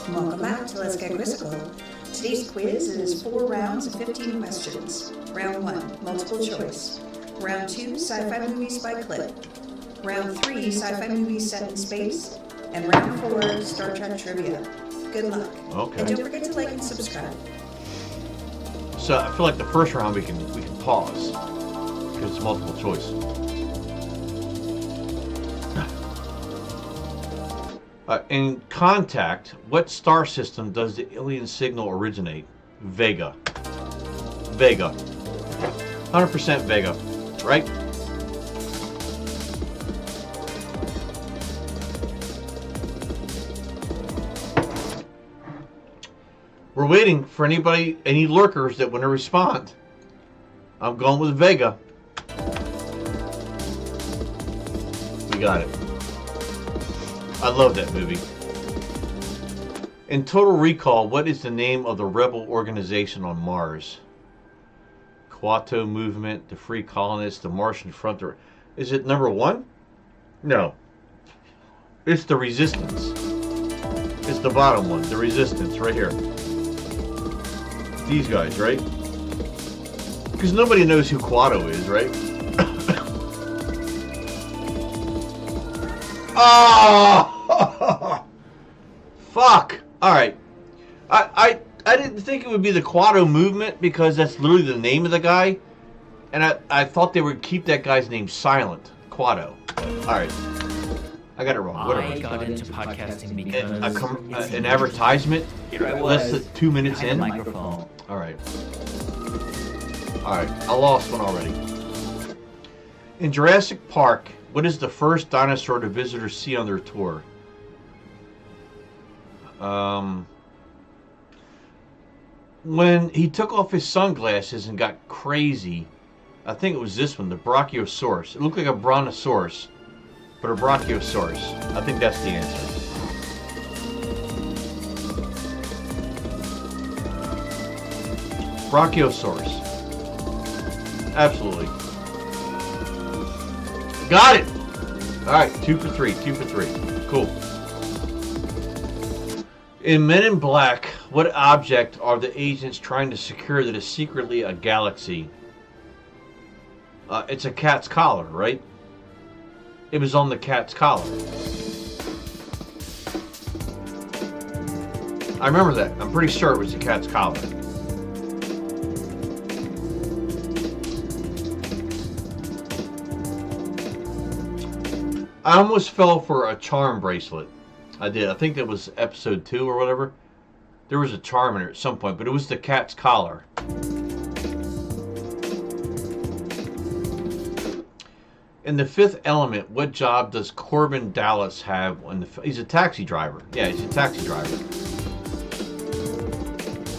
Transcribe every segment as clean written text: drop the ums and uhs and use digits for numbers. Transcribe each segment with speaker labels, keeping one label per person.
Speaker 1: Welcome back to Let's Get Quizzical. Today's quiz is 4 rounds of 15 questions. Round 1, multiple choice. Round 2, sci-fi movies by clip. Round 3, sci-fi movies set in space. And round 4, Star Trek trivia. Good luck.
Speaker 2: Okay.
Speaker 1: And don't forget to like and subscribe.
Speaker 2: So I feel like the first round we can pause because it's multiple choice. In Contact, what star system does the alien signal originate? Vega. Vega. 100% Vega, right? We're waiting for any lurkers that want to respond. I'm going with Vega. We got it. I love that movie. In Total Recall, what is the name of the rebel organization on Mars? Quato Movement, the Free Colonists, the Martian Front. Is it number 1? No. It's the Resistance. It's the bottom one, the Resistance, right here. These guys, right? Because nobody knows who Quato is, right? Oh! Fuck! Alright. I didn't think it would be the Quato Movement because that's literally the name of the guy. And I thought they would keep that guy's name silent. Quato. Alright. I got it wrong. Whatever.
Speaker 3: I got into podcasting because
Speaker 2: an advertisement less than 2 minutes in.
Speaker 3: Microphone.
Speaker 2: Alright. Alright. I lost one already. In Jurassic Park, what is the first dinosaur the visitors see on their tour? When he took off his sunglasses and got crazy, I think it was this one, the Brachiosaurus. It looked like a brontosaurus, but a Brachiosaurus. I think that's the answer. Brachiosaurus. Absolutely. Got it! Alright, 2 for 3, 2 for 3. Cool. In Men in Black, what object are the agents trying to secure that is secretly a galaxy? It's a cat's collar, right? It was on the cat's collar. I remember that. I'm pretty sure it was the cat's collar. I almost fell for a charm bracelet. I did. I think that was episode 2 or whatever. There was a charm in it at some point, but it was the cat's collar. In The Fifth Element, what job does Corbin Dallas have? He's a taxi driver. Yeah, he's a taxi driver.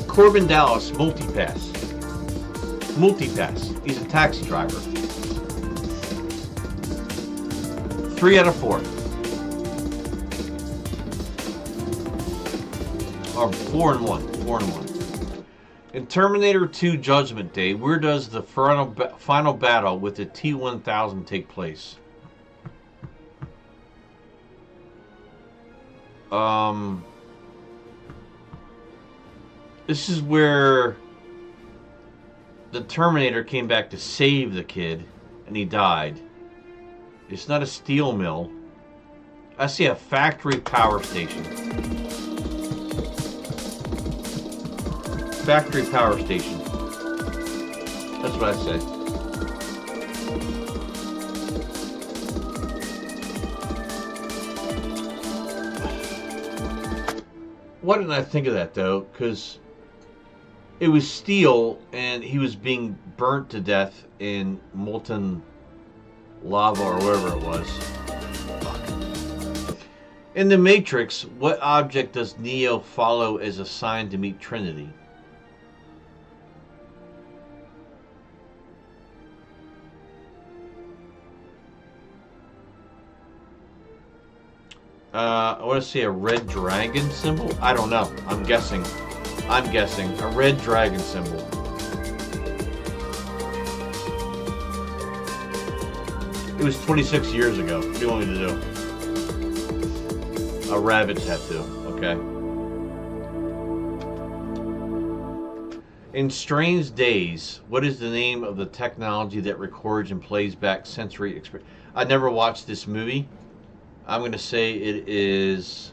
Speaker 2: Corbin Dallas, multipass. Multipass. He's a taxi driver. 3 out of 4. Or 4 and 1. 4 and 1. In Terminator 2 Judgment Day, where does the final battle with the T-1000 take place? This is where the Terminator came back to save the kid, and he died. It's not a steel mill. I see a factory power station. Factory power station. That's what I said. Why didn't I think of that though? Because it was steel and he was being burnt to death in molten lava or whatever it was. Fuck. In The Matrix, what object does Neo follow as a sign to meet Trinity? I want to say a red dragon symbol? I don't know. I'm guessing. A red dragon symbol. It was 26 years ago. What do you want me to do? A rabbit tattoo. Okay. In Strange Days, what is the name of the technology that records and plays back sensory experience? I never watched this movie. I'm going to say it is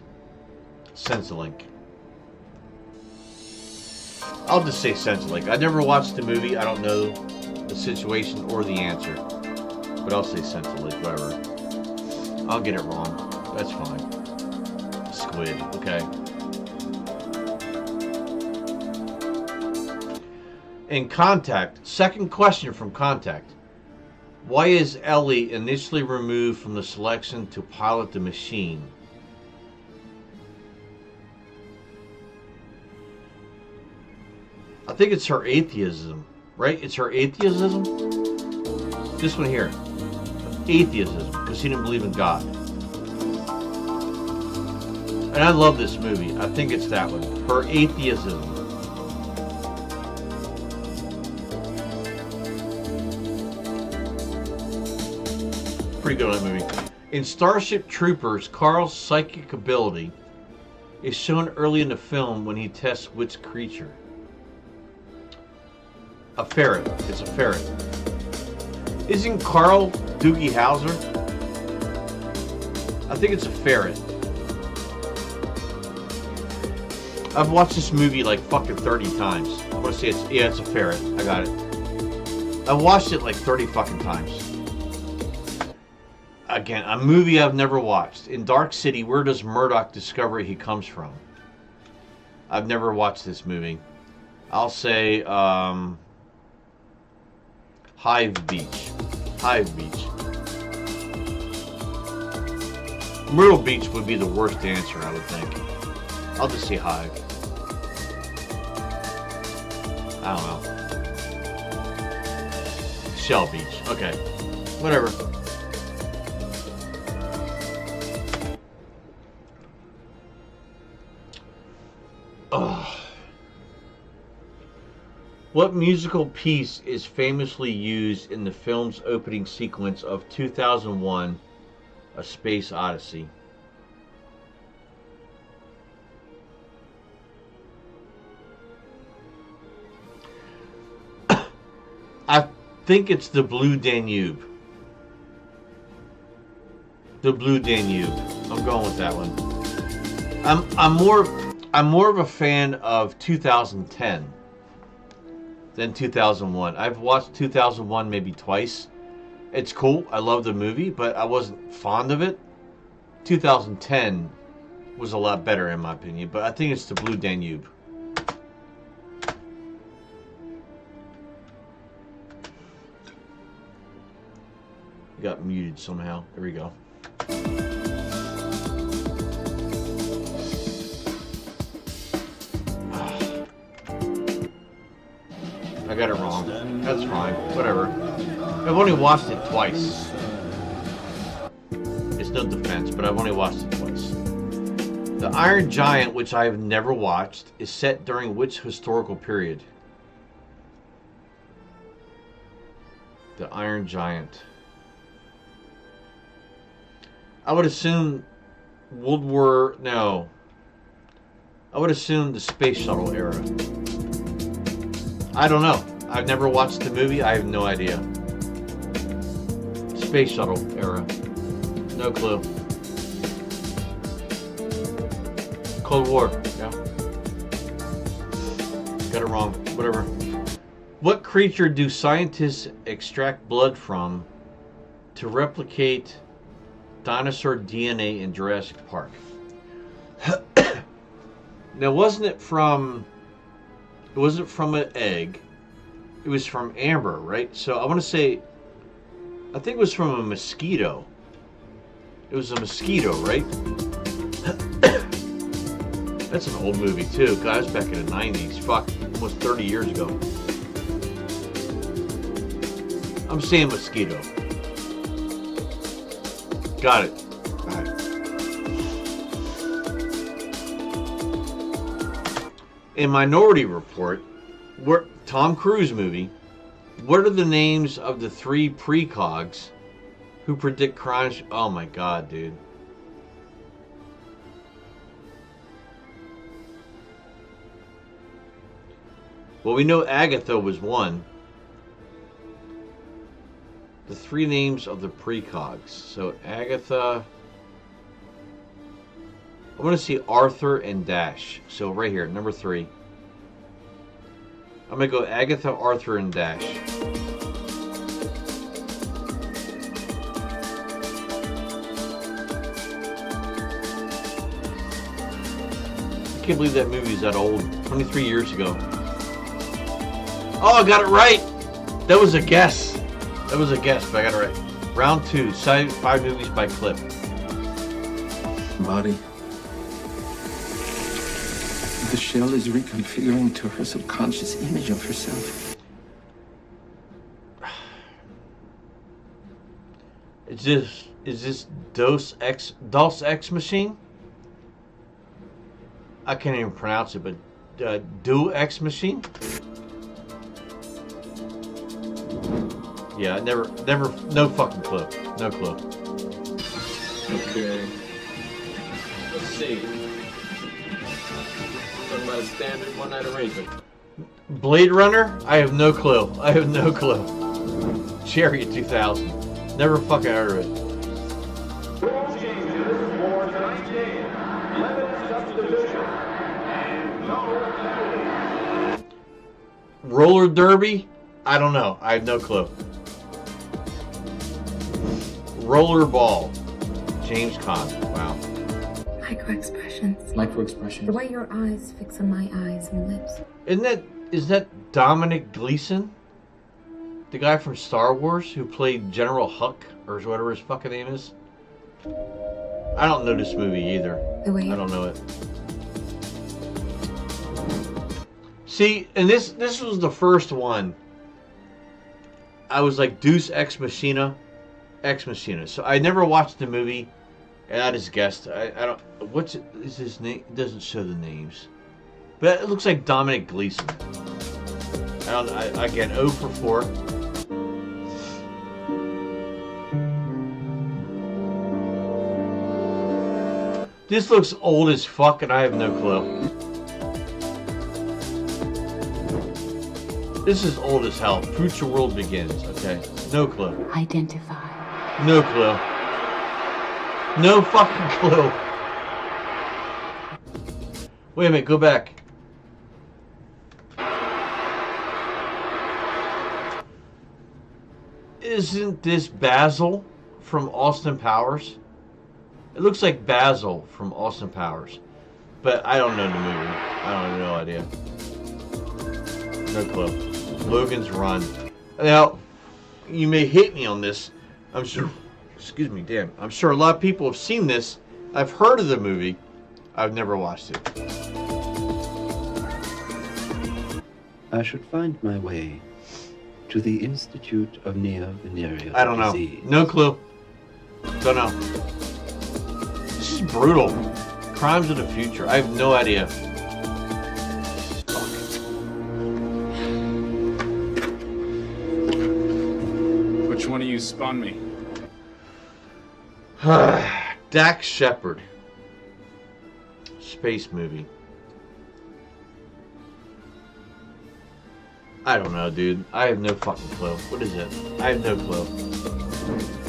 Speaker 2: Sensalink. I'll just say Sensalink. I never watched the movie. I don't know the situation or the answer. But I'll say Sensalink, whatever. I'll get it wrong. That's fine. Squid, okay. In Contact, second question from Contact. Why is Ellie initially removed from the selection to pilot the machine? I think it's her atheism, right? It's her atheism? This one here. Atheism, because she didn't believe in God. And I love this movie. I think it's that one. Her atheism. Pretty good on that movie. In Starship Troopers, Carl's psychic ability is shown early in the film when he tests which creature? A ferret. It's a ferret. Isn't Carl Doogie Howser? I think it's a ferret. I've watched this movie like fucking 30 times. I want to say it's a ferret. I got it. I've watched it like 30 fucking times. Again, a movie I've never watched. In Dark City, where does Murdoch discover he comes from? I've never watched this movie. I'll say Hive Beach. Hive Beach. Myrtle Beach would be the worst answer, I would think. I'll just say Hive. I don't know. Shell Beach. Okay. Whatever. Ugh. What musical piece is famously used in the film's opening sequence of 2001: A Space Odyssey? I think it's the Blue Danube. The Blue Danube. I'm going with that one. I'm more of a fan of 2010 than 2001. I've watched 2001 maybe twice. It's cool. I love the movie, but I wasn't fond of it. 2010 was a lot better in my opinion, but I think it's the Blue Danube. Got muted somehow. There we go. I got it wrong. That's fine. Whatever. I've only watched it twice. It's no defense, but I've only watched it twice. The Iron Giant, which I have never watched, is set during which historical period? The Iron Giant. I would assume I would assume the Space Shuttle era. I don't know. I've never watched the movie. I have no idea. Space Shuttle era. No clue. Cold War. Yeah. Got it wrong. Whatever. What creature do scientists extract blood from to replicate dinosaur DNA in Jurassic Park? Now, wasn't it from an egg? It was from amber, right? So I want to say, I think it was from a mosquito. It was a mosquito, right? That's an old movie too. Guys, back in the 90s. Fuck, almost 30 years ago. I'm saying mosquito. Got it. All right. In Minority Report, Tom Cruise movie, what are the names of the three precogs who predict crimes? Oh my god, dude. Well, we know Agatha was one. The three names of the precogs. So Agatha. I want to see Arthur and Dash. So right here, number 3. I'm going to go Agatha, Arthur, and Dash. I can't believe that movie is that old. 23 years ago. Oh, I got it right! That was a guess. That was a guess, but I got it right. Round 2, Sci-Fi movies by Clip.
Speaker 4: Body. The shell is reconfiguring to her subconscious image of herself.
Speaker 2: Is this Dos Ex Machine? I can't even pronounce it, but Do Ex Machine? Yeah, never, no fucking clue. No clue.
Speaker 5: Okay. Let's see. Talking about a standard one-night arrangement.
Speaker 2: Blade Runner? I have no clue. I have no clue. Chariot 2000. Never fucking heard of it.
Speaker 6: Rules changes for tonight's game. Limited substitution. And no penalty.
Speaker 2: Roller Derby? I don't know. I have no clue. Roller Ball. James Caan. Wow.
Speaker 7: Micro-expressions.
Speaker 5: Micro-expression.
Speaker 7: The way your eyes fix on my eyes and lips.
Speaker 2: Is that Dominic Gleeson? The guy from Star Wars who played General Huck or whatever his fucking name is? I don't know this movie either.
Speaker 7: The way
Speaker 2: I don't know it. See, and this was the first one. I was like Deus Ex Machina. So I never watched the movie, and I just guessed. I don't. Is his name? It doesn't show the names, but it looks like Dominic Gleeson. Again, 0 for 4. This looks old as fuck, and I have no clue. This is old as hell. Future World Begins. Okay, no clue.
Speaker 7: Identify.
Speaker 2: No clue. No fucking clue. Wait a minute, go back. Isn't this Basil from Austin Powers? It looks like Basil from Austin Powers. But I don't know the movie. I don't have no idea. No clue. Logan's Run. Now, you may hate me on this. I'm sure, excuse me, damn. I'm sure a lot of people have seen this. I've heard of the movie. I've never watched it.
Speaker 4: I should find my way to the Institute of Neo-Venereal
Speaker 2: I don't know.
Speaker 4: Disease.
Speaker 2: No clue. Don't know. This is brutal. Crimes of the Future. I have no idea.
Speaker 8: Which one of you spun me?
Speaker 2: Dax Shepard. Space movie. I don't know, dude. I have no fucking clue. What is it? I have no clue.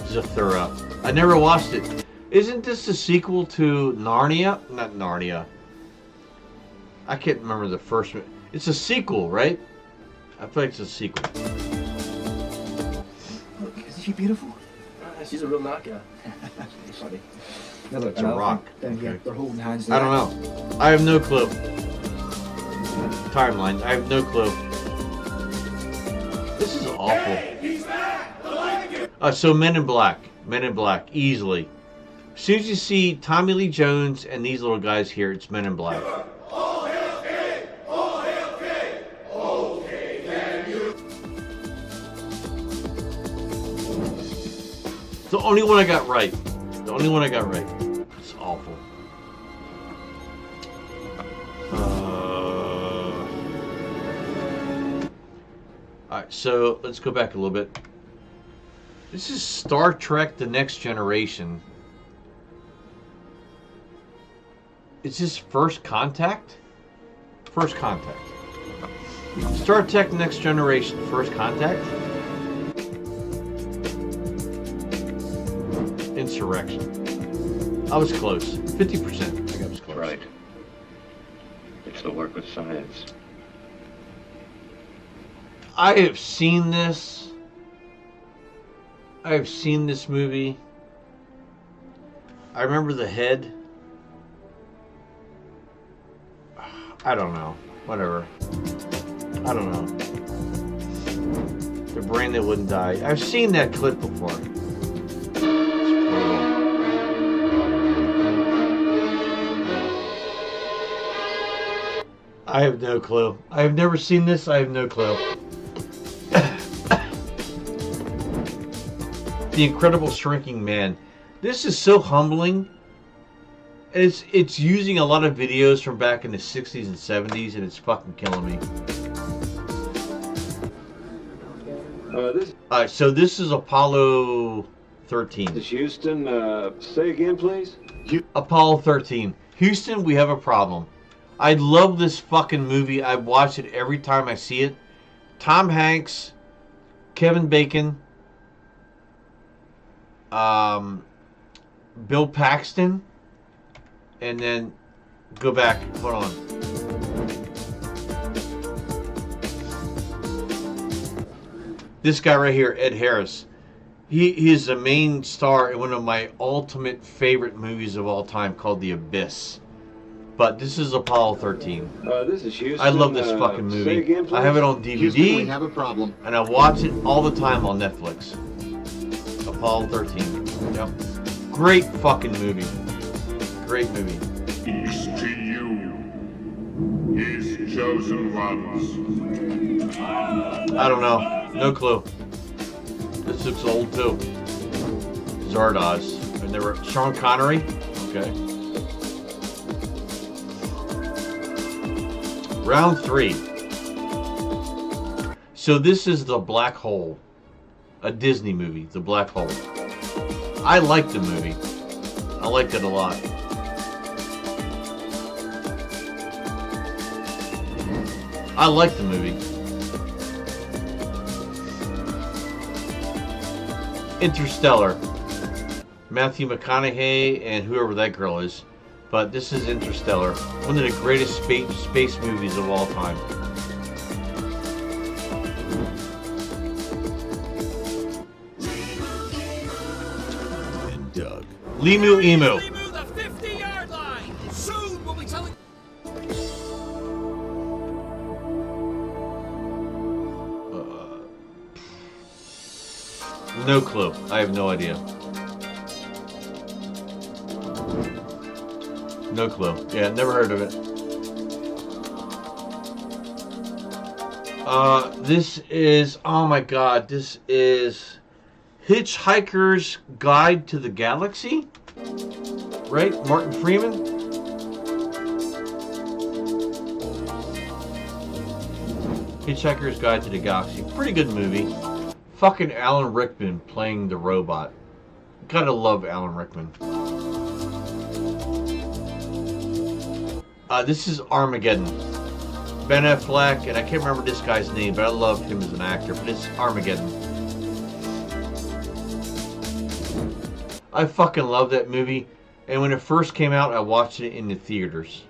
Speaker 2: Zathura. I never watched it. Isn't this the sequel to Narnia? Not Narnia. I can't remember the first one. It's a sequel, right? I feel like it's a sequel.
Speaker 9: Look, isn't she beautiful?
Speaker 5: She's a real knockout.
Speaker 9: Funny.
Speaker 2: It's a rock.
Speaker 9: Yeah, they're holding hands.
Speaker 2: I don't know. I have no clue. Timeline. I have no clue. This is awful. So Men in Black. Men in Black. Easily. As soon as you see Tommy Lee Jones and these little guys here, it's Men in Black.
Speaker 6: All hail King! All hail King! Okay, can you?
Speaker 2: It's the only one I got right. The only one I got right. It's awful. Alright, so let's go back a little bit. This is Star Trek The Next Generation. Is this First Contact? First Contact. Star Trek Next Generation, First Contact? Insurrection. I was close. 50%. I think I was close.
Speaker 4: Right. It's the work of science.
Speaker 2: I have seen this. I have seen this movie. I remember the head. I don't know. Whatever. I don't know. The brain that wouldn't die. I've seen that clip before. It's brutal. I have no clue. I have never seen this. I have no clue. The Incredible Shrinking Man. This is so humbling. It's using a lot of videos from back in the 60s and 70s, and it's fucking killing me. Alright, so this is Apollo 13.
Speaker 4: This is Houston. Say again, please.
Speaker 2: Apollo 13. Houston, we have a problem. I love this fucking movie. I watch it every time I see it. Tom Hanks, Kevin Bacon, Bill Paxton, and then go back. Hold on. This guy right here, Ed Harris. He is the main star in one of my ultimate favorite movies of all time called The Abyss. But this is Apollo 13.
Speaker 4: This is Houston.
Speaker 2: I love this fucking movie.
Speaker 4: Say again, please.
Speaker 2: I have it on DVD.
Speaker 6: Houston, we have a problem.
Speaker 2: And I watch it all the time on Netflix. Apollo 13. Yep. Great fucking movie. Great movie.
Speaker 6: Peace to you, his chosen ones.
Speaker 2: I don't know. No clue. This looks old too. Zardoz. And they were Sean Connery. Okay. Round 3. So this is The Black Hole. A Disney movie, The Black Hole. I liked the movie. I liked it a lot. I liked the movie. Interstellar. Matthew McConaughey and whoever that girl is. But this is Interstellar. One of the greatest space movies of all time.
Speaker 6: And Doug.
Speaker 2: Limu Emu.
Speaker 10: Limu the 50-yard line. Soon we'll be telling.
Speaker 2: No clue. I have no idea. No clue. Yeah, never heard of it. This is, oh my god, this is Hitchhiker's Guide to the Galaxy? Right? Martin Freeman? Hitchhiker's Guide to the Galaxy. Pretty good movie. Fucking Alan Rickman playing the robot. Gotta love Alan Rickman. This is Armageddon. Ben Affleck, and I can't remember this guy's name, but I love him as an actor. But it's Armageddon. I fucking love that movie. And when it first came out, I watched it in the theaters.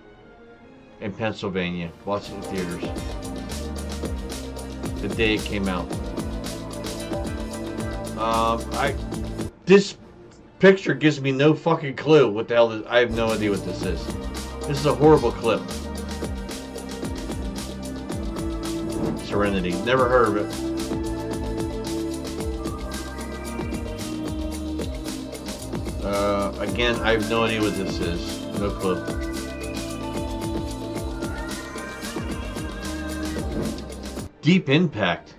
Speaker 2: In Pennsylvania. Watched it in theaters. The day it came out. This picture gives me no fucking clue what the hell this, I have no idea what this is. This is a horrible clip. Serenity. Never heard of it. Again, I have no idea what this is. No clue. Deep Impact.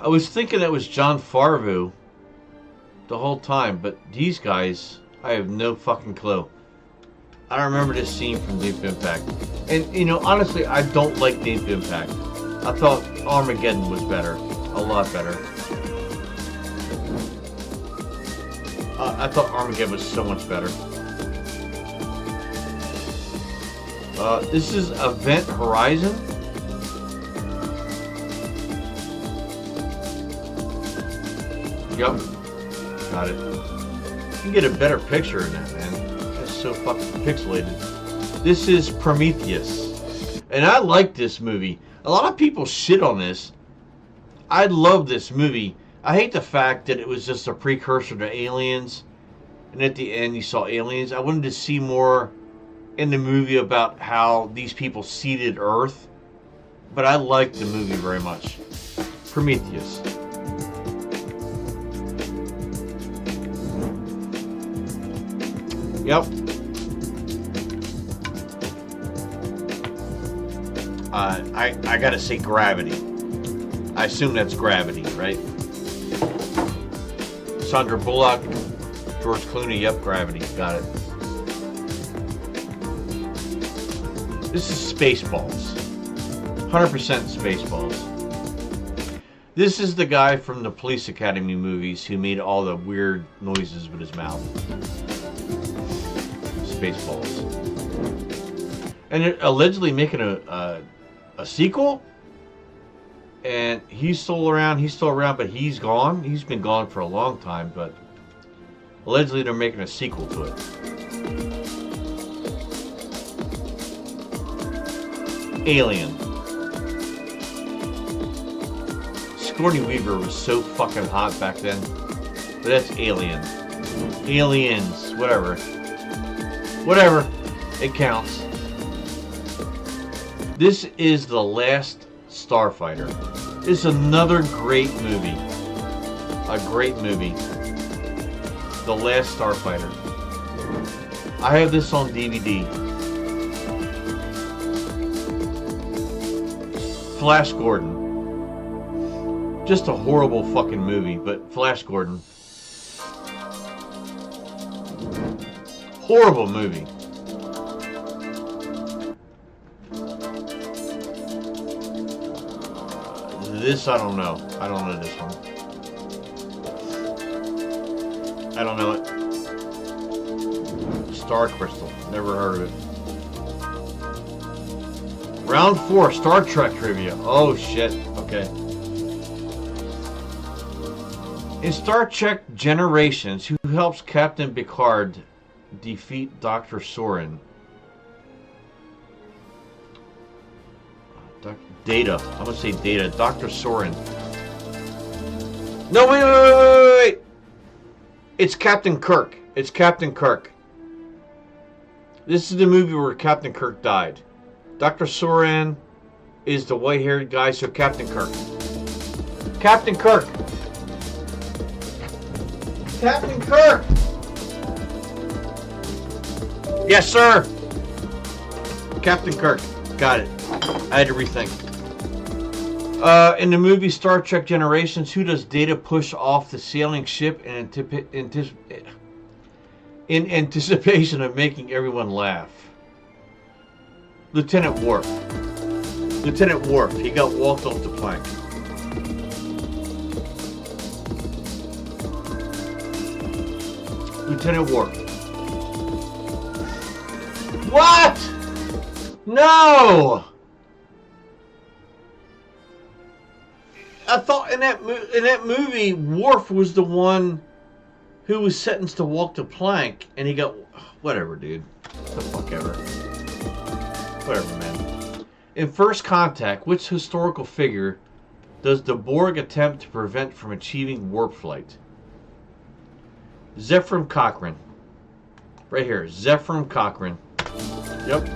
Speaker 2: I was thinking that was John Favreau the whole time, but these guys, I have no fucking clue. I don't remember this scene from Deep Impact. And, you know, honestly, I don't like Deep Impact. I thought Armageddon was better. A lot better. I thought Armageddon was so much better. This is Event Horizon. Yep. Got it. You can get a better picture in that, man. That's so fucking pixelated. This is Prometheus. And I like this movie. A lot of people shit on this. I love this movie. I hate the fact that it was just a precursor to Aliens. And at the end you saw aliens. I wanted to see more in the movie about how these people seeded Earth. But I liked the movie very much. Prometheus. Yep. I gotta say Gravity. I assume that's Gravity, right? Sandra Bullock, George Clooney, yep, Gravity, got it. This is Spaceballs. 100% Spaceballs. This is the guy from the Police Academy movies who made all the weird noises with his mouth. Spaceballs. And they're allegedly making a sequel. And he's still around, but he's gone. He's been gone for a long time, but allegedly they're making a sequel to it. Alien. Sigourney Weaver was so fucking hot back then. But that's Alien. Aliens, whatever. Whatever. It counts. This is The Last Starfighter. This is another great movie. A great movie. The Last Starfighter. I have this on DVD. Flash Gordon. Just a horrible fucking movie, but Flash Gordon. Horrible movie. This I don't know. I don't know this one. I don't know it. Star Crystal. Never heard of it. Round 4, Star Trek trivia. Oh shit. Okay. In Star Trek Generations, who helps Captain Picard defeat Dr. Soren? Data. I'm gonna say Data. Dr. Soren. No, wait. It's Captain Kirk. It's Captain Kirk. This is the movie where Captain Kirk died. Dr. Soren is the white-haired guy, so Captain Kirk. Captain Kirk. Captain Kirk. Yes, sir. Captain Kirk. Got it. I had to rethink. In the movie Star Trek Generations, who does Data push off the sailing ship in anticipation of making everyone laugh? Lieutenant Worf. Lieutenant Worf. He got walked off the plank. Lieutenant Worf. What? No! I thought in that movie, Worf was the one who was sentenced to walk the plank, and he got whatever, dude. The fuck ever. Whatever, man. In First Contact, which historical figure does the Borg attempt to prevent from achieving warp flight? Zefram Cochrane. Right here, Zefram Cochrane. Yep.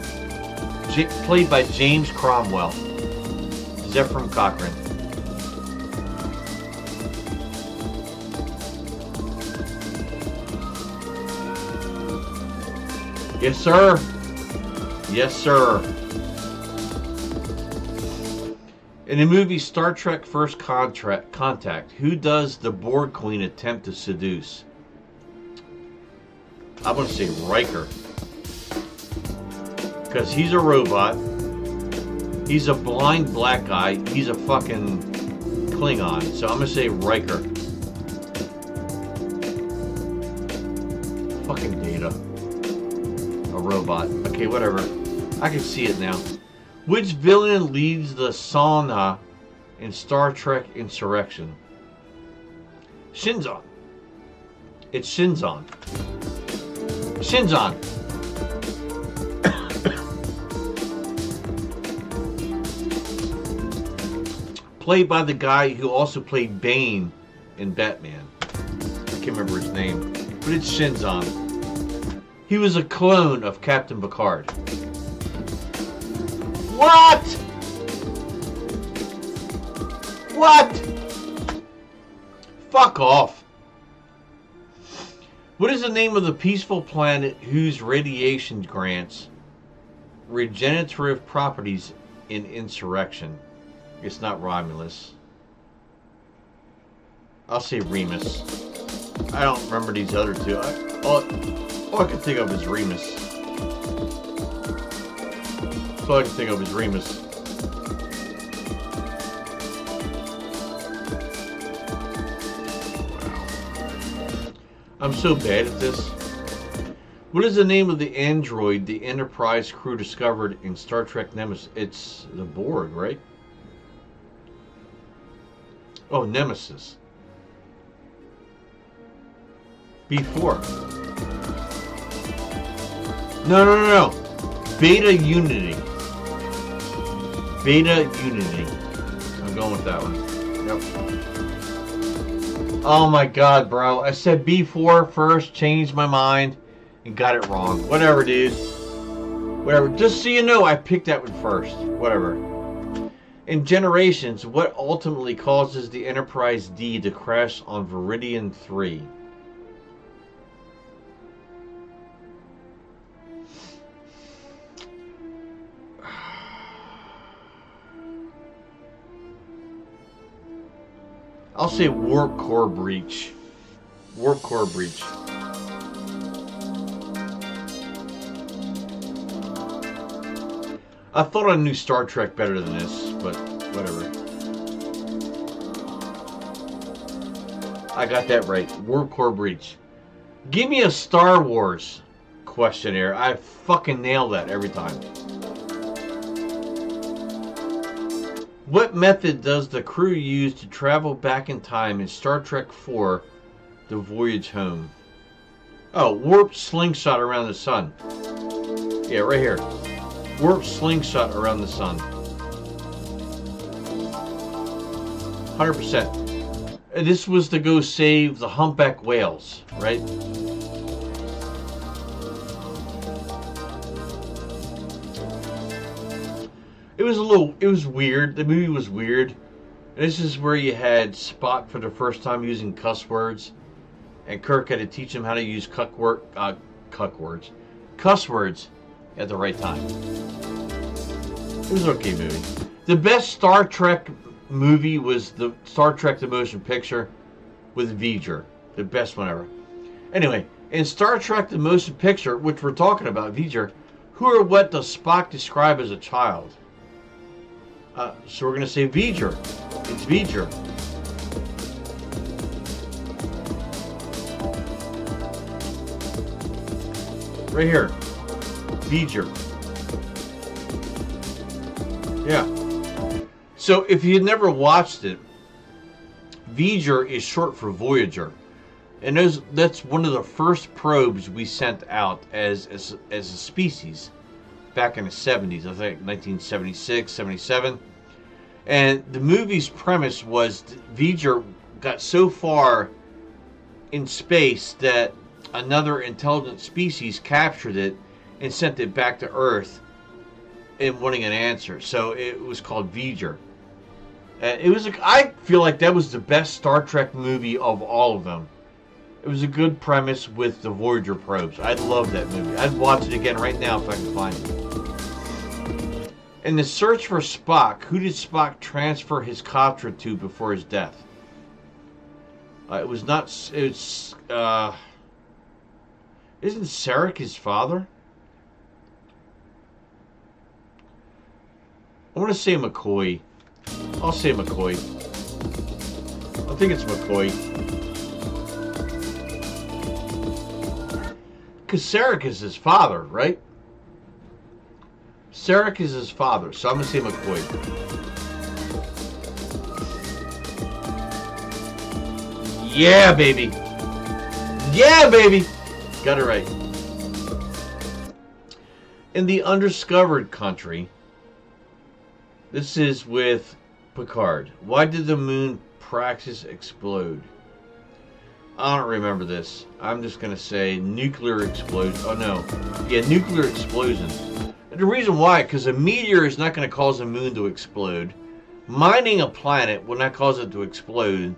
Speaker 2: Played by James Cromwell. Zefram Cochrane. Yes, sir. Yes, sir. In the movie Star Trek First Contact, who does the Borg Queen attempt to seduce? I'm going to say Riker. Because he's a robot. He's a blind black guy. He's a fucking Klingon. So I'm going to say Riker. Fucking Data. A robot. Okay, whatever. I can see it now. Which villain leads the sauna in Star Trek Insurrection? Shinzon. It's Shinzon. Shinzon. Played by the guy who also played Bane in Batman. I can't remember his name, but it's Shinzon. He was a clone of Captain Picard. What? What? Fuck off. What is the name of the peaceful planet whose radiation grants regenerative properties in Insurrection? It's not Romulus. I'll say Remus. I don't remember these other two. All I can think of is Remus. That's all I can think of is Remus. Wow. I'm so bad at this. What is the name of the android the Enterprise crew discovered in Star Trek Nemesis? It's the Borg, right? Oh, Nemesis. B4. No. Beta Unity. Beta Unity. I'm going with that one. Yep. Oh my god, bro. I said B4 first, changed my mind, and got it wrong. Whatever, dude. Whatever. Just so you know, I picked that one first. Whatever. In Generations, what ultimately causes the Enterprise D to crash on Viridian 3? I'll say warp core breach. Warp core breach. I thought I knew Star Trek better than this, but whatever. I got that right. Warp core breach. Give me a Star Wars questionnaire. I fucking nail that every time. What method does the crew use to travel back in time in Star Trek IV, The Voyage Home? Oh, warp slingshot around the sun. Yeah, right here. Warp slingshot around the sun. 100%. This was to go save the humpback whales, right? It was weird. The movie was weird. This is where you had Spock for the first time using cuss words, and Kirk had to teach him how to use cuss words at the right time. It was an okay movie. The best Star Trek movie was the Star Trek The Motion Picture with V'ger. The best one ever. Anyway, in Star Trek The Motion Picture, which we're talking about, V'ger, who or what does Spock describe as a child? So we're going to say V'ger. It's V'ger. Right here. V'ger. Yeah. So if you had never watched it, V'ger is short for Voyager. And that's one of the first probes we sent out as a species back in the 70s, I think 1976, 77. And the movie's premise was V'ger got so far in space that another intelligent species captured it and sent it back to Earth and wanting an answer. So it was called V'ger. I feel like that was the best Star Trek movie of all of them. It was a good premise with the Voyager probes. I love that movie. I'd watch it again right now if I can find it. In the search for Spock, who did Spock transfer his copter to before his death? It was not. It's. Isn't Sarek his father? I want to say McCoy. I'll say McCoy. I think it's McCoy. Because Sarek is his father, right? Sarek is his father, so I'm going to say McCoy. Yeah, baby. Yeah, baby. Got it right. In the undiscovered country, this is with Picard. Why did the moon Praxis explode? I don't remember this. I'm just going to say nuclear explosion. Oh, no. Yeah, nuclear explosion. And the reason why, because a meteor is not going to cause a moon to explode. Mining a planet will not cause it to explode.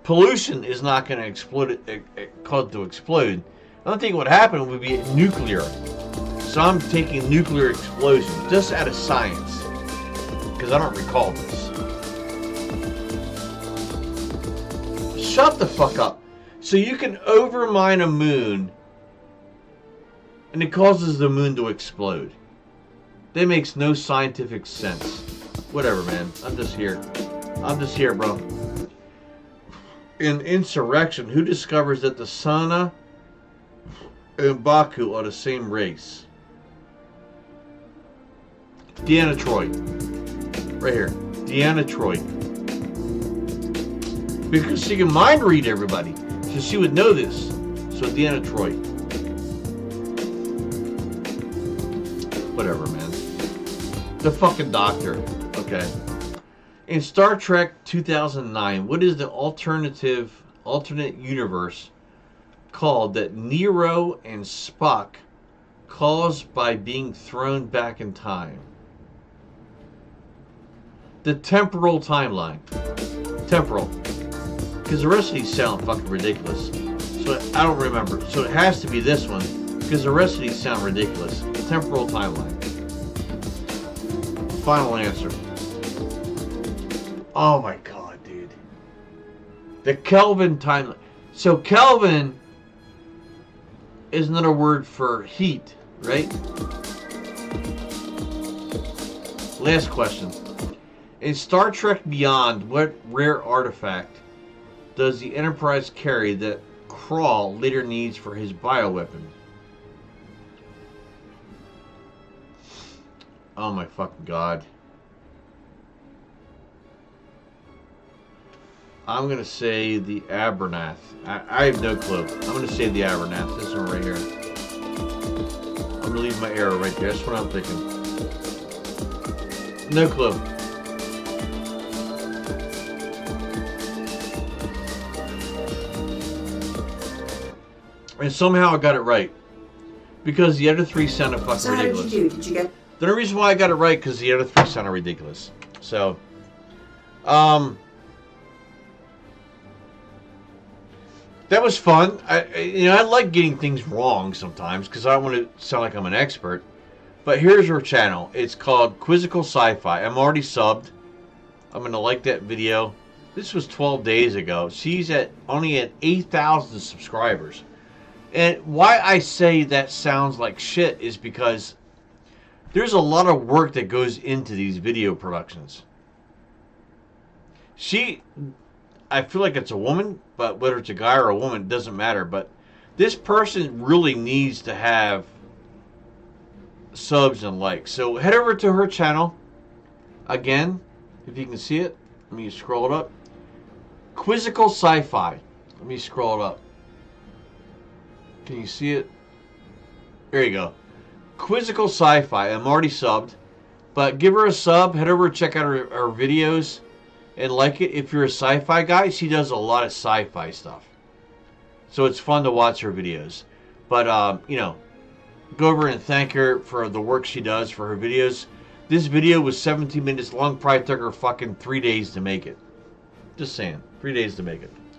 Speaker 2: Pollution is not going to cause it to explode. I don't think what happened would be nuclear. So I'm taking nuclear explosion, just out of science. Because I don't recall this. Shut the fuck up. So you can overmine a moon and it causes the moon to explode. That makes no scientific sense. Whatever, man. I'm just here. I'm just here, bro. In Insurrection, who discovers that the Sana and Baku are the same race? Deanna Troi. Right here. Deanna Troi. Because she can mind read everybody. So she would know this. So Deanna Troi. Whatever, man. The fucking Doctor. Okay. In Star Trek 2009, what is the alternate universe called that Nero and Spock caused by being thrown back in time? The temporal timeline. Temporal. Because the rest of these sound fucking ridiculous. So I don't remember. So it has to be this one. Because the rest of these sound ridiculous. Temporal timeline. Final answer. Oh my god, dude. The Kelvin timeline. So Kelvin is another word for heat, right? Last question. In Star Trek Beyond, what rare artifact does the Enterprise carry that Krall later needs for his bioweapon? Oh my fucking god. I'm going to say the Abernath. I have no clue. I'm going to say the Abernath. This one right here. I'm going to leave my arrow right there. That's what I'm thinking. No clue. And somehow I got it right. Because the other three sounded fucking ridiculous.
Speaker 1: So how did you do? Did you get...
Speaker 2: The only reason why I got it right because the other three sounded ridiculous. So, that was fun. I like getting things wrong sometimes because I don't want to sound like I'm an expert. But here's her channel. It's called Quizzical Sci-Fi. I'm already subbed. I'm going to like that video. This was 12 days ago. She's only at 8,000 subscribers. And why I say that sounds like shit is because there's a lot of work that goes into these video productions. I feel like it's a woman, but whether it's a guy or a woman, it doesn't matter. But this person really needs to have subs and likes. So head over to her channel. Again, if you can see it, let me scroll it up. Quizzical Sci-Fi. Let me scroll it up. Can you see it? There you go. Quizzical Sci-Fi. I'm already subbed. But give her a sub. Head over and check out her videos. And like it. If you're a sci-fi guy, she does a lot of sci-fi stuff. So it's fun to watch her videos. But, go over and thank her for the work she does for her videos. This video was 17 minutes long. Probably took her fucking 3 days to make it. Just saying. 3 days to make it.